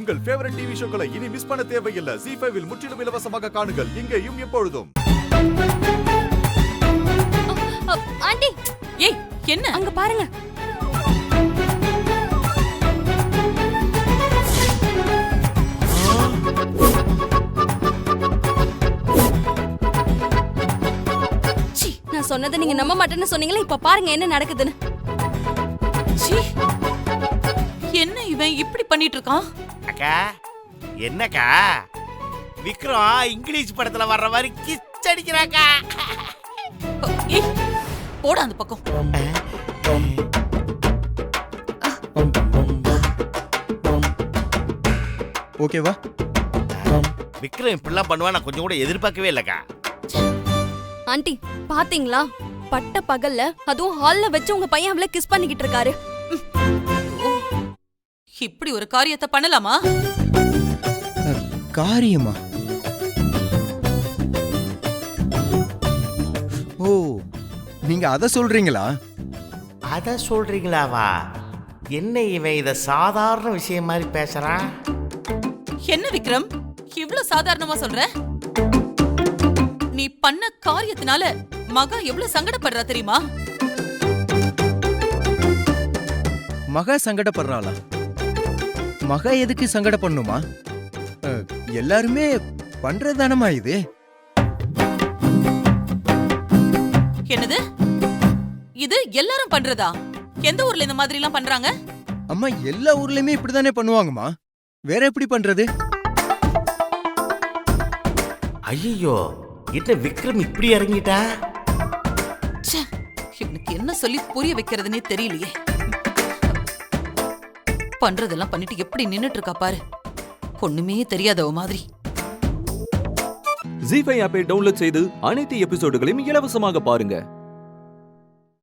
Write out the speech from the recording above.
உங்கள் favourite TV ஷோக்களை இனி miss பண்ண தேவையில்லை. ZEE5 இல் முற்றிலும் இலவசமாக காணுங்கள். இங்கேயும் எப்பொழுதும். ஆண்டி, ஏய் என்ன அங்க பாருங்க. நான் சொன்னதை நீங்க நம்ப மாட்டேன்னு சொன்னீங்களே, இப்ப பாருங்க என்ன நடக்குதுன்னு. என்ன இவன் இப்படி பண்ணிட்டு இருக்கான்? அக்கா என்னக்கா விக்ரம் இங்கிலீஷ் படத்துல வர்ற மாதிரி கிஸ் அடிக்கிறாக்கா. ஏய் போடா அந்த பக்கம். ஓகேவா? விக்ரம் இப்படிலாம் பண்ணுவா நான் கொஞ்சம் கூட எதிர்பார்க்கவே இல்லக்கா. ஆண்டி பாத்தீங்களா, பட்ட பகல்ல அதுவும் ஹால்ல வச்சு உங்க பையன் அவளை கிஸ் பண்ணிக்கிட்டு இருக்காரு. இப்படி ஒரு காரியத்தை பண்ணலாமா? காரியமா? ஓ, நீங்க அத சொல்றீங்களா? அத சொல்றீங்களாவா? என்ன இவன் இத சாதாரண விஷயம் மாதிரி பேசுறான்? என்ன விக்ரம் இவ்ளோ சாதாரணமா சொல்ற? நீ பண்ண காரியத்தினால மகா எவ்வளவு சங்கடப்படுறா தெரியுமா? மகா சங்கடப்படுறாளா? மகா எதுக்கு சங்கடப்படணுமா? எல்லாருமே பண்றதானமா இது? என்னது இது எல்லாரும் பண்றதா? எந்த ஊர்ல இந்த மாதிரி எல்லாம் பண்றாங்க? அம்மா, எல்லா ஊர்லயுமே இப்படிதானே பண்ணுவாங்கம்மா. வேற எப்படி பண்றது? ஐயோ, என்ன விக்ரம் இப்படி இறங்கிட்டா? இவனுக்கு என்ன சொல்லி புரிய வைக்கிறதுனே தெரியலையே. பண்றதெல்லாம் பண்ணிட்டு எப்படி நின்னுட்டு இருக்கா பாரு, ஒண்ணுமே தெரியாதவ மாதிரி. ZEE5 ஆப்பை டவுன்லோட் செய்து அனைத்து எபிசோடுகளையும் இலவசமாக பாருங்க.